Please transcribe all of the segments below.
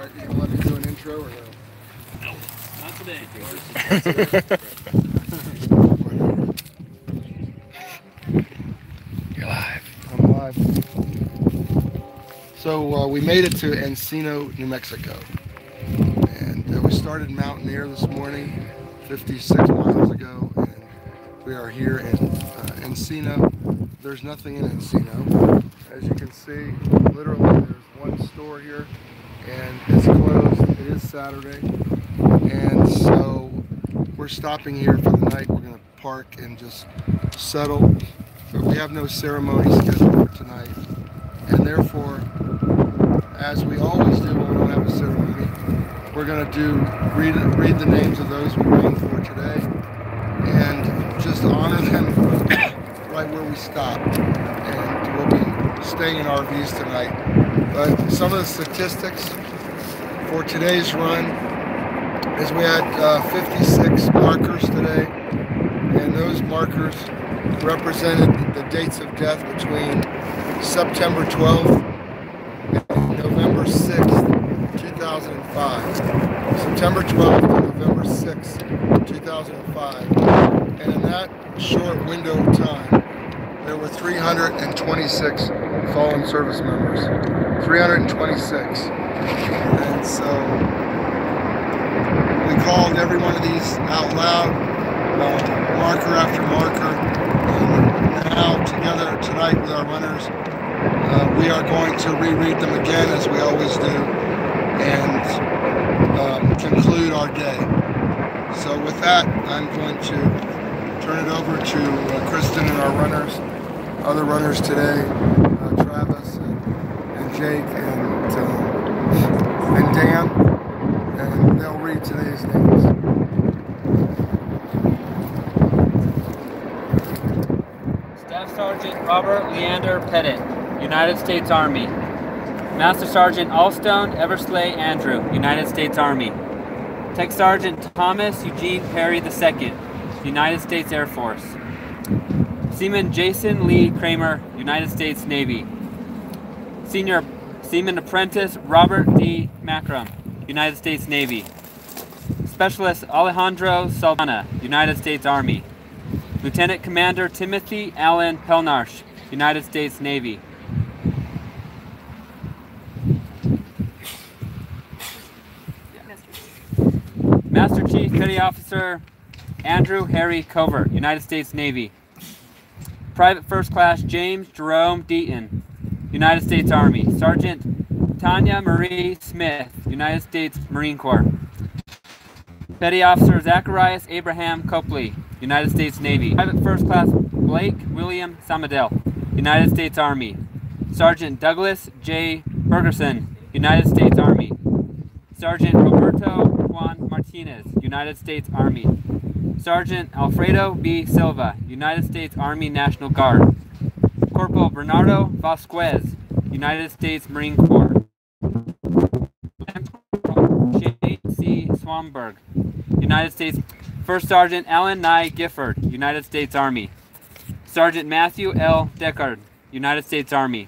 Alright, you gonna let me do an intro or no? No, not today. You're live. I'm live. So we made it to Encino, New Mexico. And we started Mountaineer this morning, 56 miles ago. And we are here in Encino. There's nothing in Encino. As you can see, literally there's one store here and it's closed. It is Saturday. And so we're stopping here for the night. We're going to park and just settle. But we have no ceremony scheduled for tonight. And therefore, as we always do when we don't have a ceremony, we're going to read the names of those we're praying for today and just honor them right where we stopped. And we'll be staying in RVs tonight. But some of the statistics for today's run is we had 56 markers today, and those markers represented the dates of death between September 12th and November 6th, 2005. September 12th to November 6th, 2005. And in that short window of time, there were 326 fallen service members. 326. And so we called every one of these out loud, marker after marker. And now, together tonight with our runners, we are going to reread them again, as we always do, and conclude our day. So with that, I'm going to turn it over to Kristen and our runners, other runners today, Travis and Jake and Dan, and they'll read today's names. Staff Sergeant Robert Leander Pettit, United States Army. Master Sergeant Alstone Eversley Andrew, United States Army. Tech Sergeant Thomas Eugene Perry II, United States Air Force. Seaman Jason Lee Kramer, United States Navy. Senior Seaman Apprentice Robert D. Macram, United States Navy. Specialist Alejandro Saldana, United States Army. Lieutenant Commander Timothy Allen Pelnarch, United States Navy. Master Chief Petty Officer Andrew Harry Covert, United States Navy. Private First Class James Jerome Deaton, United States Army. Sergeant Tanya Marie Smith, United States Marine Corps. Petty Officer Zacharias Abraham Copley, United States Navy. Private First Class Blake William Samadell, United States Army. Sergeant Douglas J. Bergerson, United States Army. Sergeant Roberto Juan Martinez, United States Army. Sergeant Alfredo B. Silva, United States Army National Guard. Corporal Bernardo Vasquez, United States Marine Corps. Shane C. Swamberg, United States. First Sergeant Alan Nye Gifford, United States Army. Sergeant Matthew L. Deckard, United States Army.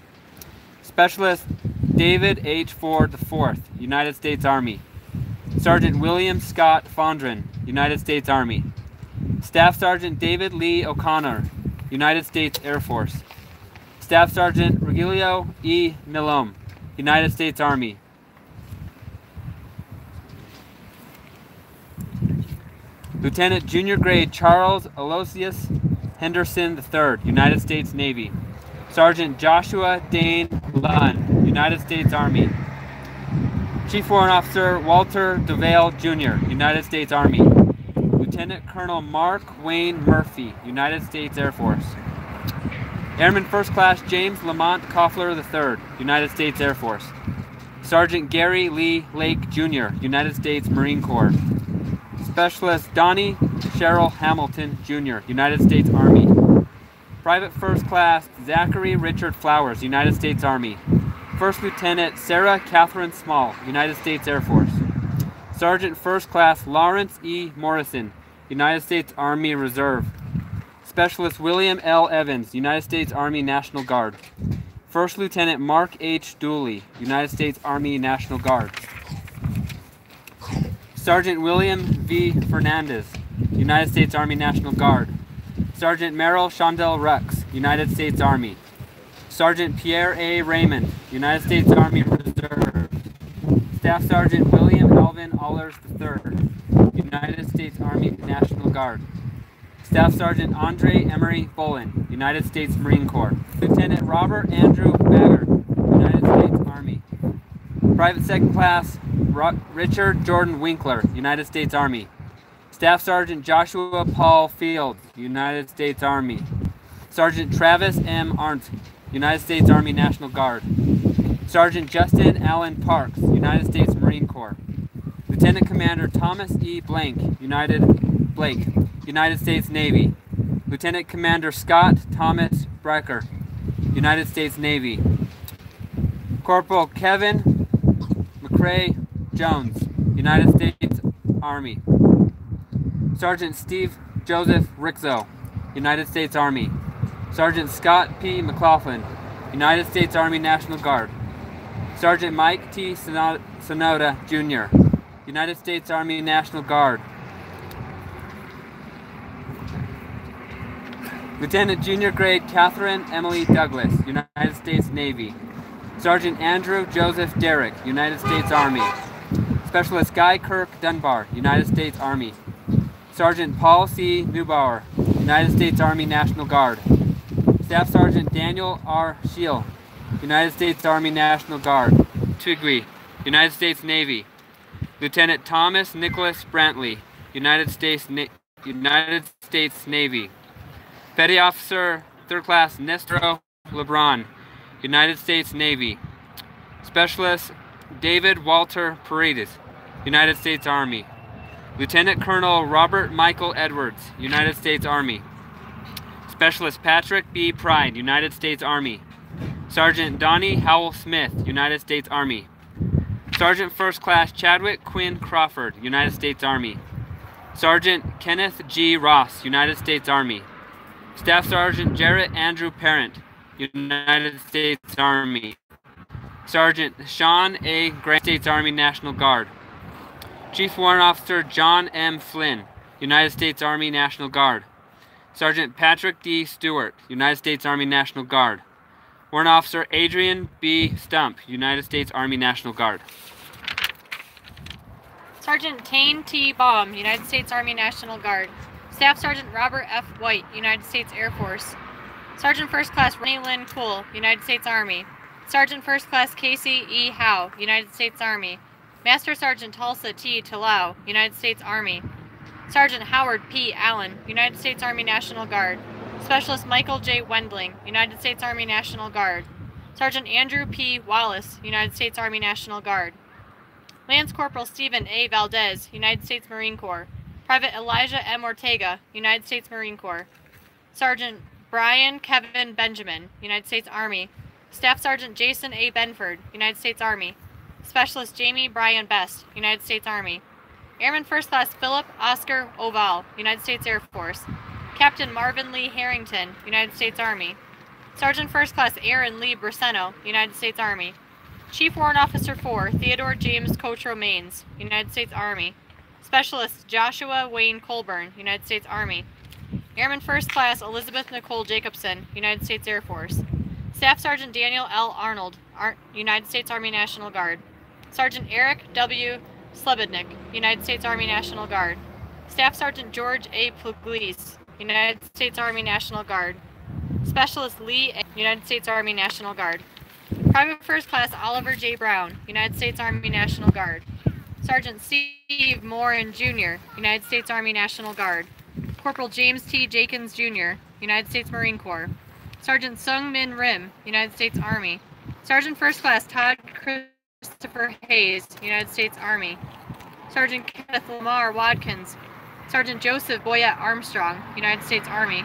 Specialist David H. Ford IV, United States Army. Sergeant William Scott Fondren, United States Army. Staff Sergeant David Lee O'Connor, United States Air Force. Staff Sergeant Regilio E. Milome, United States Army. Lieutenant Junior Grade Charles Aloysius Henderson III, United States Navy. Sergeant Joshua Dane Lunn, United States Army. Chief Warrant Officer Walter DeVale Jr., United States Army. Lieutenant Colonel Mark Wayne Murphy, United States Air Force. Airman First Class James Lamont Koffler III, United States Air Force. Sergeant Gary Lee Lake Jr., United States Marine Corps. Specialist Donnie Cheryl Hamilton Jr., United States Army. Private First Class Zachary Richard Flowers, United States Army. First Lieutenant Sarah Catherine Small, United States Air Force. Sergeant First Class Lawrence E. Morrison, United States Army Reserve. Specialist William L. Evans, United States Army National Guard. First Lieutenant Mark H. Dooley, United States Army National Guard. Sergeant William V. Fernandez, United States Army National Guard. Sergeant Merrill Shondell Rux, United States Army. Sergeant Pierre A. Raymond, United States Army Reserve. Staff Sergeant William Alvin Allers III, United States Army National Guard. Staff Sergeant Andre Emery Bolin, United States Marine Corps. Lieutenant Robert Andrew Bagger, United States Army. Private Second Class Richard Jordan Winkler, United States Army. Staff Sergeant Joshua Paul Fields, United States Army. Sergeant Travis M. Arndt, United States Army National Guard. Sergeant Justin Allen Parks, United States Marine Corps. Lieutenant Commander Thomas E. Blake, United States Navy. Lieutenant Commander Scott Thomas Brecker, United States Navy. Corporal Kevin McCrae Jones, United States Army. Sergeant Steve Joseph Rixo, United States Army. Sergeant Scott P. McLaughlin, United States Army National Guard. Sergeant Mike T. Sonoda, Jr., United States Army National Guard. Lieutenant Junior Grade Catherine Emily Douglas, United States Navy. Sergeant Andrew Joseph Derrick, United States Army. Specialist Guy Kirk Dunbar, United States Army. Sergeant Paul C. Neubauer, United States Army National Guard. Staff Sergeant Daniel R. Scheel, United States Army National Guard. Twiggy, United States Navy. Lieutenant Thomas Nicholas Brantley, United States Navy. Petty Officer 3rd Class Nestor LeBron, United States Navy. Specialist David Walter Paredes, United States Army. Lieutenant Colonel Robert Michael Edwards, United States Army. Specialist Patrick B. Pride, United States Army. Sergeant Donnie Howell Smith, United States Army. Sergeant 1st Class Chadwick Quinn Crawford, United States Army. Sergeant Kenneth G. Ross, United States Army. Staff Sergeant Jarrett Andrew Parent, United States Army. Sergeant Sean A. Grant, States Army National Guard. Chief Warrant Officer John M. Flynn, United States Army National Guard. Sergeant Patrick D. Stewart, United States Army National Guard. Warrant Officer Adrian B. Stump, United States Army National Guard. Sergeant Tane T. Baum, United States Army National Guard. Staff Sergeant Robert F. White, United States Air Force. Sergeant 1st Class Ronnie Lynn Cool, United States Army. Sergeant 1st Class Casey E. Howe, United States Army. Master Sergeant Tulsa T. Talau, United States Army. Sergeant Howard P. Allen, United States Army National Guard. Specialist Michael J. Wendling, United States Army National Guard. Sergeant Andrew P. Wallace, United States Army National Guard. Lance Corporal Stephen A. Valdez, United States Marine Corps. Private Elijah M. Ortega, United States Marine Corps. Sergeant Brian Kevin Benjamin, United States Army. Staff Sergeant Jason A. Benford, United States Army. Specialist Jamie Brian Best, United States Army. Airman 1st Class Philip Oscar Oval, United States Air Force. Captain Marvin Lee Harrington, United States Army. Sergeant 1st Class Aaron Lee Briseno, United States Army. Chief Warrant Officer 4, Theodore James Coach Romaines, United States Army. Specialist Joshua Wayne Colburn, United States Army. Airman 1st Class Elizabeth Nicole Jacobson, United States Air Force. Staff Sergeant Daniel L. Arnold, United States Army National Guard. Sergeant Eric W. Slebodnik, United States Army National Guard. Staff Sergeant George A. Pugliese, United States Army National Guard. Specialist Lee, United States Army National Guard. Private 1st Class Oliver J. Brown, United States Army National Guard. Sergeant Steve Morin Jr., United States Army National Guard. Corporal James T. Jenkins Jr., United States Marine Corps. Sergeant Sung Min Rim, United States Army. Sergeant 1st Class Todd Christopher Hayes, United States Army. Sergeant Kenneth Lamar Watkins. Sergeant Joseph Boyette Armstrong, United States Army.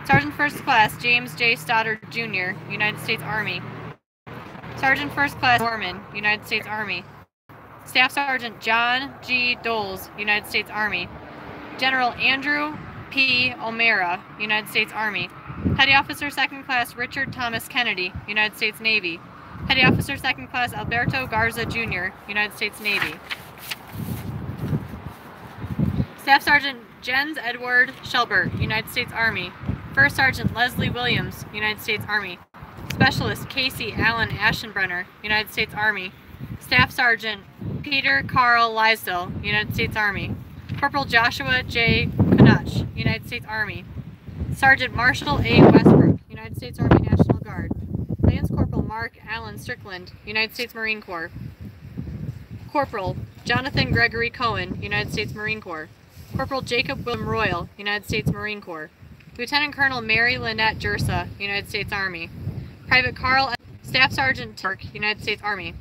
Sergeant 1st Class James J. Stoddard Jr., United States Army. Sergeant 1st Class Norman, United States Army. Staff Sergeant John G. Doles, United States Army. General Andrew P. O'Mara, United States Army. Petty Officer 2nd Class Richard Thomas Kennedy, United States Navy. Petty Officer 2nd Class Alberto Garza Jr., United States Navy. Staff Sergeant Jens Edward Shelbert, United States Army. First Sergeant Leslie Williams, United States Army. Specialist Casey Allen Aschenbrenner, United States Army. Staff Sergeant Peter Carl Lysdell, United States Army. Corporal Joshua J. Konach, United States Army. Sergeant Marshall A. Westbrook, United States Army National Guard. Lance Corporal Mark Allen Strickland, United States Marine Corps. Corporal Jonathan Gregory Cohen, United States Marine Corps. Corporal Jacob William Royal, United States Marine Corps. Lieutenant Colonel Mary Lynette Jersa, United States Army. Private Carl Staff Sergeant Turk, United States Army.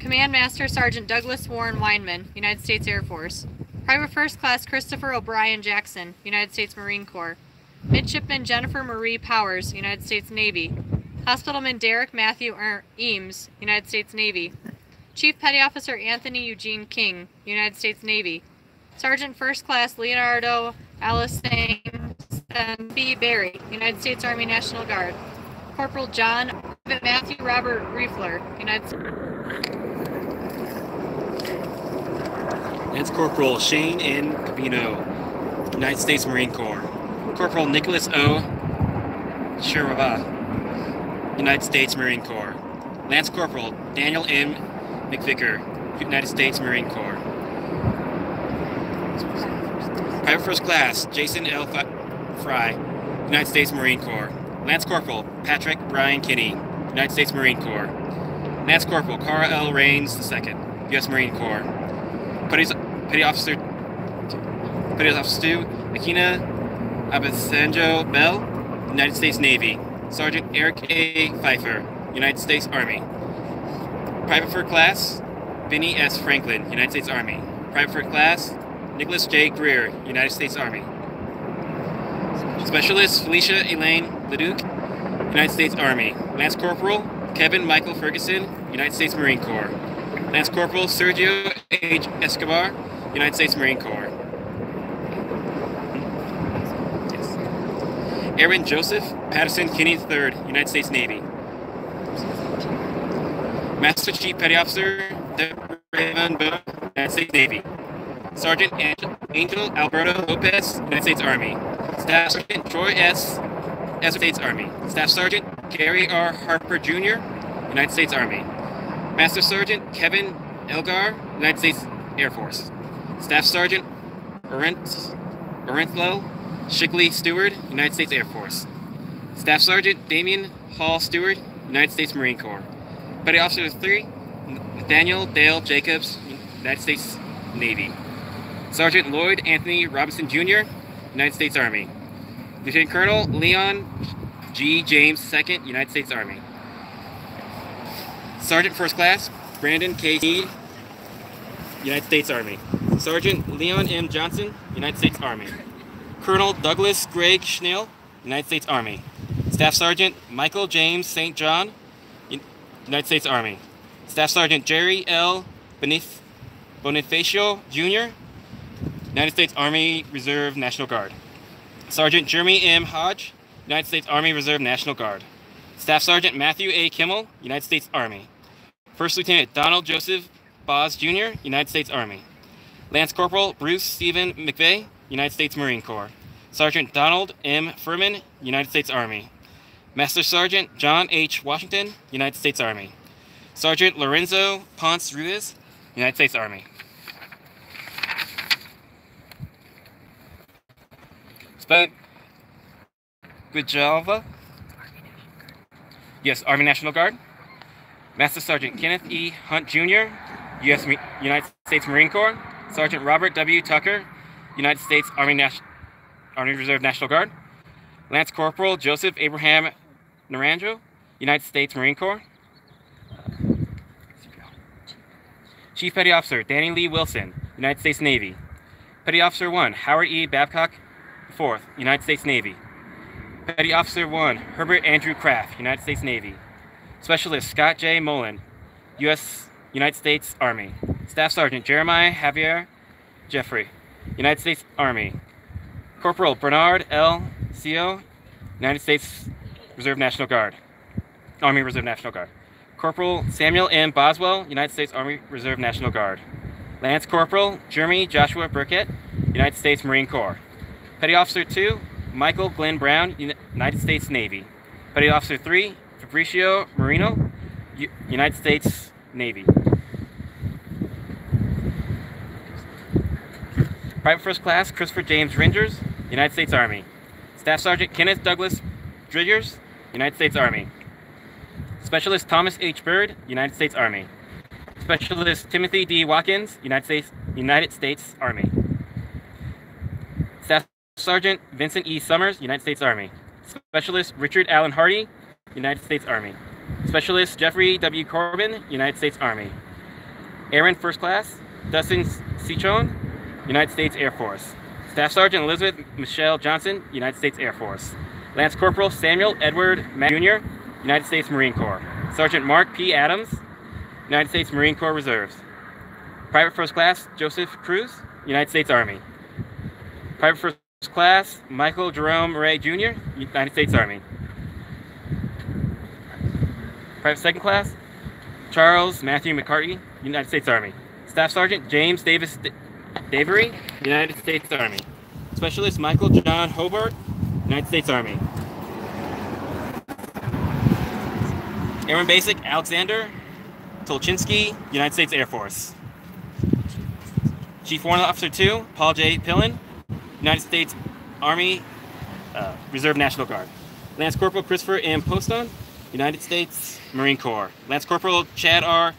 Command Master Sergeant Douglas Warren Weinman, United States Air Force. Private First Class Christopher O'Brien Jackson, United States Marine Corps. Midshipman Jennifer Marie Powers, United States Navy. Hospitalman Derek Matthew Eames, United States Navy. Chief Petty Officer Anthony Eugene King, United States Navy. Sergeant First Class Leonardo Alisane B. Berry, United States Army National Guard. Corporal John Matthew Robert Riefler, United States. Lance Corporal Shane N. Cabino, United States Marine Corps. Corporal Nicholas O. Shirava, United States Marine Corps. Lance Corporal Daniel M. McVicker, United States Marine Corps. Private First Class Jason L. Fry, United States Marine Corps. Lance Corporal Patrick Brian Kinney, United States Marine Corps. Lance Corporal Cara L. Rains II, U.S. Marine Corps. Petty Officer Stu Akina Abasanjo Bell, United States Navy. Sergeant Eric A. Pfeiffer, United States Army. Private First Class Vinnie S. Franklin, United States Army. Private First Class Nicholas J. Greer, United States Army. Specialist Felicia Elaine Leduc, United States Army. Lance Corporal Kevin Michael Ferguson, United States Marine Corps. Lance Corporal Sergio H. Escobar, United States Marine Corps. Yes. Aaron Joseph Patterson Kinney III, United States Navy. Master Chief Petty Officer Deborah Raymond Boone, United States Navy. Sergeant Angel Alberto Lopez, United States Army. Staff Sergeant Troy S. United States Army. Staff Sergeant Gary R. Harper Jr., United States Army. Master Sergeant Kevin Elgar, United States Air Force. Staff Sergeant Orenthlo Shickley Stewart, United States Air Force. Staff Sergeant Damian Hall Stewart, United States Marine Corps. Petty Officer 3, Nathaniel Dale Jacobs, United States Navy. Sergeant Lloyd Anthony Robinson Jr., United States Army. Lieutenant Colonel Leon G. James II, United States Army. Sergeant First Class Brandon K. Sneed, United States Army. Sergeant Leon M. Johnson, United States Army. Colonel Douglas Greg Schnell, United States Army. Staff Sergeant Michael James St. John, United States Army. Staff Sergeant Jerry L. Bonifacio Jr., United States Army Reserve National Guard. Sergeant Jeremy M. Hodge, United States Army Reserve National Guard. Staff Sergeant Matthew A. Kimmel, United States Army. First Lieutenant Donald Joseph Boz Jr., United States Army. Lance Corporal Bruce Stephen McVeigh, United States Marine Corps. Sergeant Donald M. Furman, United States Army. Master Sergeant John H. Washington, United States Army. Sergeant Lorenzo Ponce Ruiz, United States Army. Gujalva, yes, Army National Guard. Master Sergeant Kenneth E. Hunt Jr., United States Marine Corps. Sergeant Robert W. Tucker, United States Army Reserve National Guard. Lance Corporal Joseph Abraham Naranjo, United States Marine Corps. Chief Petty Officer Danny Lee Wilson, United States Navy. Petty Officer 1 Howard E. Babcock IV, United States Navy. Petty Officer 1 Herbert Andrew Kraft, United States Navy. Specialist Scott J. Mullen, United States Army. Staff Sergeant Jeremiah Javier Jeffrey, United States Army. Corporal Bernard L. Cio, United States Reserve National Guard, Army Reserve National Guard. Corporal Samuel M. Boswell, United States Army Reserve National Guard. Lance Corporal Jeremy Joshua Burkett, United States Marine Corps. Petty Officer 2, Michael Glenn Brown, United States Navy. Petty Officer 3, Fabricio Marino, United States Navy. Private First Class Christopher James Ringers, United States Army. Staff Sergeant Kenneth Douglas Driggers, United States Army. Specialist Thomas H. Bird, United States Army. Specialist Timothy D. Watkins, United States Army. Staff Sergeant Vincent E. Summers, United States Army. Specialist Richard Allen Hardy, United States Army. Specialist Jeffrey W. Corbin, United States Army. Airman First Class Dustin Cichon, United States Air Force. Staff Sergeant Elizabeth Michelle Johnson, United States Air Force. Lance Corporal Samuel Edward Mack Jr., United States Marine Corps. Sergeant Mark P. Adams, United States Marine Corps Reserves. Private First Class Joseph Cruz, United States Army. Private First Class Michael Jerome Ray Jr., United States Army. Private Second Class Charles Matthew McCarty, United States Army. Staff Sergeant James Davis Davery, United States Army. Specialist Michael John Hobart, United States Army. Airman Basic Alexander Tolchinsky, United States Air Force. Chief Warrant Officer 2, Paul J. Pillen, United States Army Reserve National Guard. Lance Corporal Christopher M. Poston, United States Marine Corps. Lance Corporal Chad R.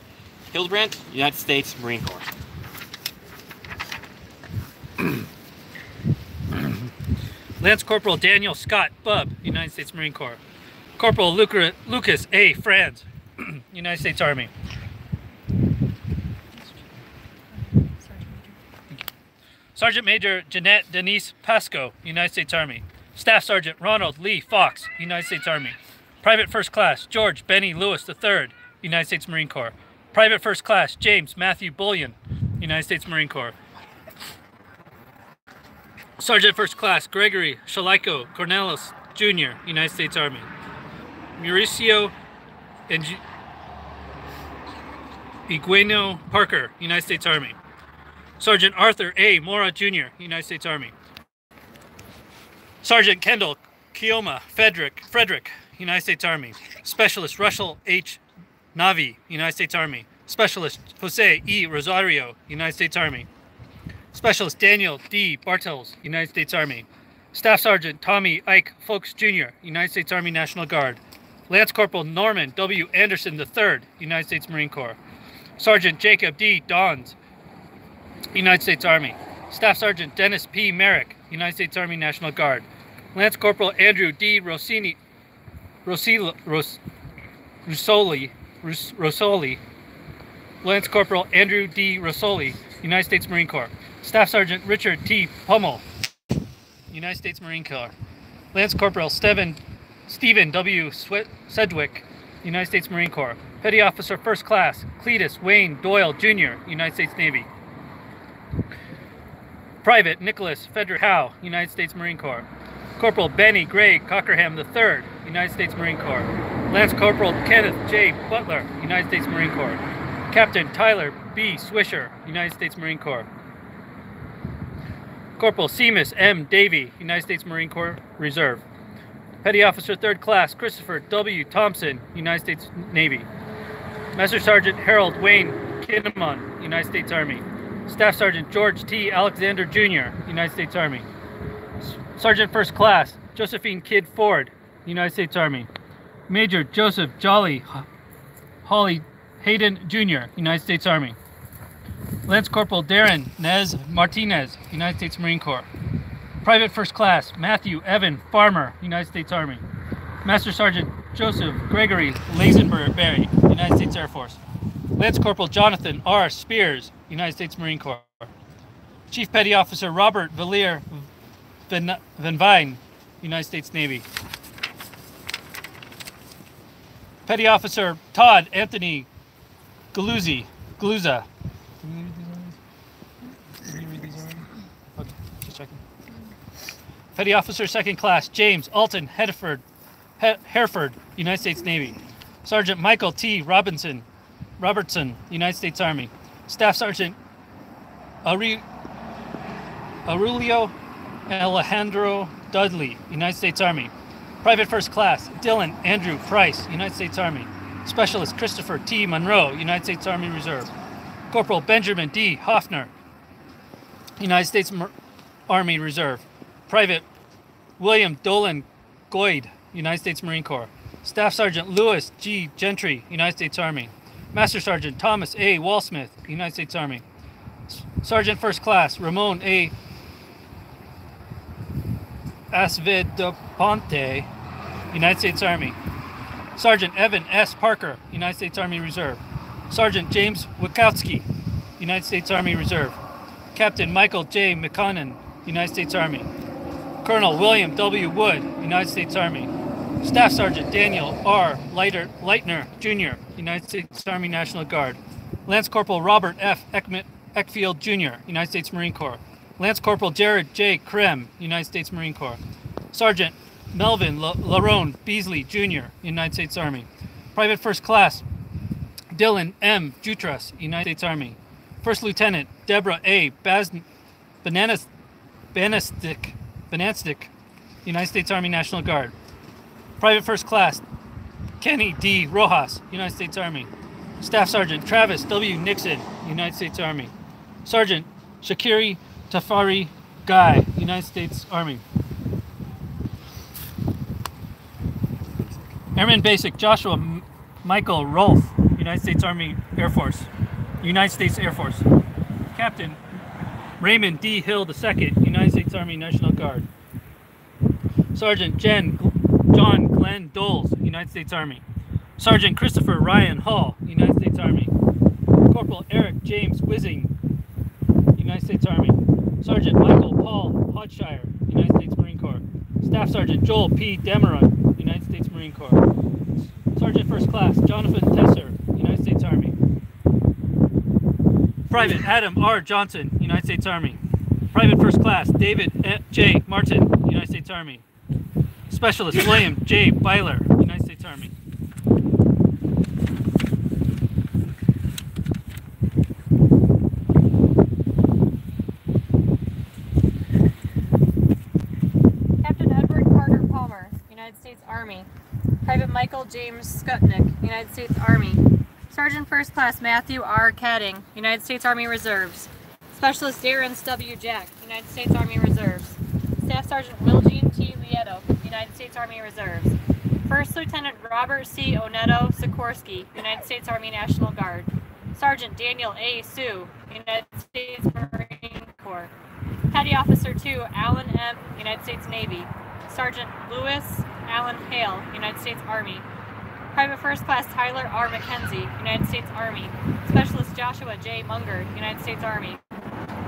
Hildebrandt, United States Marine Corps. Lance Corporal Daniel Scott Bubb, United States Marine Corps. Corporal Lucas A. Franz, United States Army. Sergeant Major Jeanette Denise Pasco, United States Army. Staff Sergeant Ronald Lee Fox, United States Army. Private First Class George Benny Lewis III, United States Marine Corps. Private First Class James Matthew Bullion, United States Marine Corps. Sergeant First Class Gregory Shaliko Cornelis Jr., United States Army. Mauricio Igueno Parker, United States Army. Sergeant Arthur A. Mora Jr., United States Army. Sergeant Kendall Kioma Frederick, United States Army. Specialist Russell H. Navi, United States Army. Specialist Jose E. Rosario, United States Army. Specialist Daniel D. Bartels, United States Army. Staff Sergeant Tommy Ike Folks Jr., United States Army National Guard. Lance Corporal Norman W. Anderson III, United States Marine Corps. Sergeant Jacob D. Dons, United States Army. Staff Sergeant Dennis P. Merrick, United States Army National Guard. Lance Corporal Andrew D. Rossoli, Lance Corporal Andrew D. Rossoli, United States Marine Corps. Staff Sergeant Richard T. Pummel, United States Marine Corps. Lance Corporal Stephen W. Sedgwick, United States Marine Corps. Petty Officer First Class Cletus Wayne Doyle Jr., United States Navy. Private Nicholas Frederick Howe, United States Marine Corps. Corporal Benny Gray Cockerham III, United States Marine Corps. Lance Corporal Kenneth J. Butler, United States Marine Corps. Captain Tyler B. Swisher, United States Marine Corps. Corporal Seamus M. Davey, United States Marine Corps Reserve. Petty Officer Third Class Christopher W. Thompson, United States Navy. Master Sergeant Harold Wayne Kinnaman, United States Army. Staff Sergeant George T. Alexander Jr., United States Army. Sergeant First Class Josephine Kidd Ford, United States Army. Major Joseph Jolly Holly Hayden Jr., United States Army. Lance Corporal Darren Nez Martinez, United States Marine Corps. Private First Class Matthew Evan Farmer, United States Army. Master Sergeant Joseph Gregory Lazenberry, United States Air Force. Lance Corporal Jonathan R. Spears, United States Marine Corps. Chief Petty Officer Robert Villier Van Vine, United States Navy. Petty Officer Todd Anthony Galuzza. Okay, just checking. Petty Officer Second Class James Alton Hereford, United States Navy. Sergeant Michael T. Robertson, United States Army. Staff Sergeant Aurelio Alejandro Dudley, United States Army. Private First Class Dylan Andrew Price, United States Army. Specialist Christopher T. Monroe, United States Army Reserve. Corporal Benjamin D. Hoffner, United States Army Reserve. Private William Dolan Goyd, United States Marine Corps. Staff Sergeant Louis G. Gentry, United States Army. Master Sergeant Thomas A. Walsmith, United States Army. Sergeant First Class Ramon A. Asvedaponte, United States Army. Sergeant Evan S. Parker, United States Army Reserve. Sergeant James Wachowski, United States Army Reserve. Captain Michael J. McConnon, United States Army. Colonel William W. Wood, United States Army. Staff Sergeant Daniel R. Leitner, Jr., United States Army National Guard. Lance Corporal Robert F. Eckfield, Jr., United States Marine Corps. Lance Corporal Jared J. Krem, United States Marine Corps. Sergeant Melvin Larone Beasley, Jr., United States Army. Private First Class Dylan M. Jutras, United States Army. First Lieutenant Deborah A. Banastik, United States Army National Guard. Private First Class Kenny D. Rojas, United States Army. Staff Sergeant Travis W. Nixon, United States Army. Sergeant Shakiri Tafari Guy, United States Army. Airman Basic Joshua Michael Rolfe, United States Army Air Force. United States Air Force. Captain Raymond D. Hill II, United States Army National Guard. Sergeant John Glenn Doles, United States Army. Sergeant Christopher Ryan Hall, United States Army. Corporal Eric James Whizzing, United States Army. Sergeant Michael Paul Hodshire, United States Marine Corps. Staff Sergeant Joel P. Demeron, United States Marine Corps. Sergeant First Class Jonathan Tesser, United States Army. Private Adam R. Johnson, United States Army. Private First Class David J. Martin, United States Army. Specialist William J. Byler, United States Army. Captain Edward Carter Palmer, United States Army. Private Michael James Skutnik, United States Army. Sergeant First Class Matthew R. Cadding, United States Army Reserves. Specialist Darren W. Jack, United States Army Reserves. Staff Sergeant Wilgene T. Lieto, United States Army Reserves. First Lieutenant Robert C. Oneto Sikorsky, United States Army National Guard. Sergeant Daniel A. Sue, United States Marine Corps. Petty Officer 2, Alan M., United States Navy. Sergeant Louis Allen Hale, United States Army. Private First Class Tyler R. McKenzie, United States Army. Specialist Joshua J. Munger, United States Army.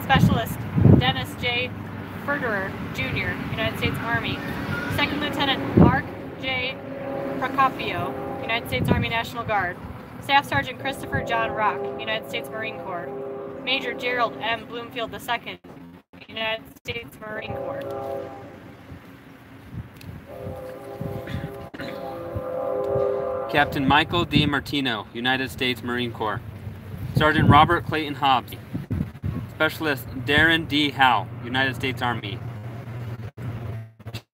Specialist Dennis J. Ferderer, Jr., United States Army. Second Lieutenant Mark J. Procopio, United States Army National Guard. Staff Sergeant Christopher John Rock, United States Marine Corps. Major Gerald M. Bloomfield II, United States Marine Corps. Captain Michael D. Martino, United States Marine Corps. Sergeant Robert Clayton Hobbs. Specialist Darren D. Howe, United States Army.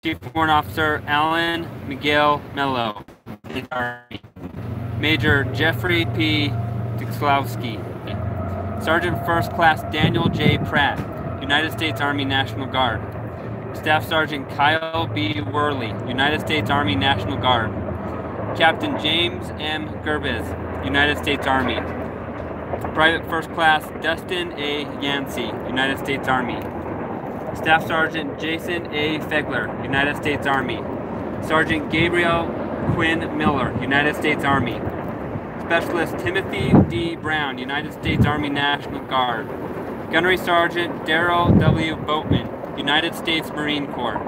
Chief Warrant Officer Alan Miguel Mello, Army. Major Jeffrey P. Dixlowski. Sergeant First Class Daniel J. Pratt, United States Army National Guard. Staff Sergeant Kyle B. Worley, United States Army National Guard. Captain James M. Gerbiz, United States Army. Private First Class Dustin A. Yancey, United States Army. Staff Sergeant Jason A. Fegler, United States Army. Sergeant Gabriel Quinn Miller, United States Army. Specialist Timothy D. Brown, United States Army National Guard. Gunnery Sergeant Darrell W. Boatman, United States Marine Corps.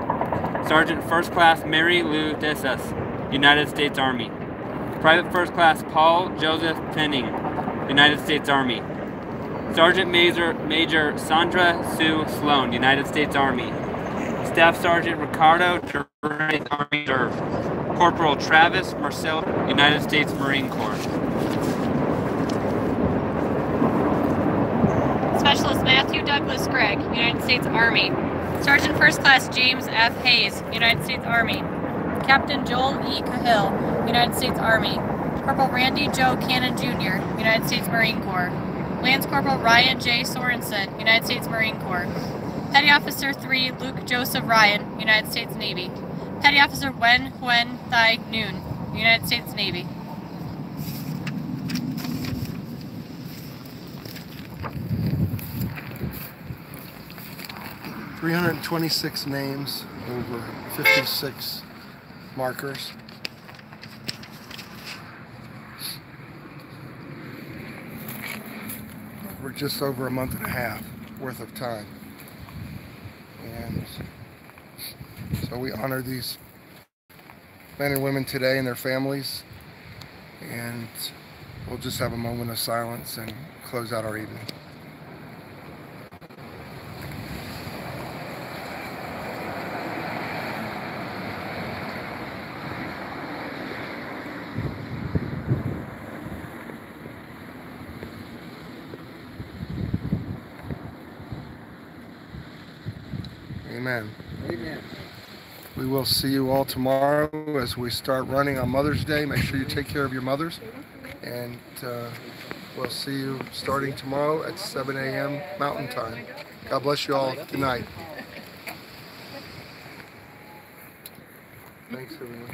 Sergeant First Class Mary Lou Desas, United States Army. Private First Class Paul Joseph Penning, United States Army. Sergeant Major Sandra Sue Sloan, United States Army. Staff Sergeant Ricardo Terrain, Army Reserve. Corporal Travis Marcel, United States Marine Corps. Specialist Matthew Douglas Gregg, United States Army. Sergeant First Class James F. Hayes, United States Army. Captain Joel E. Cahill, United States Army. Corporal Randy Joe Cannon Jr., United States Marine Corps. Lance Corporal Ryan J. Sorensen, United States Marine Corps. Petty Officer 3 Luke Joseph Ryan, United States Navy. Petty Officer Wen Huen Thai Noon, United States Navy. $326 names over 56 markers. We're just over a month and a half worth of time. And so we honor these men and women today and their families. And we'll just have a moment of silence and close out our evening. Amen. Amen. We will see you all tomorrow as we start running on Mother's Day. Make sure you take care of your mothers. And we'll see you starting tomorrow at 7 a.m. Mountain Time. God bless you all. Good night. Thanks, everyone.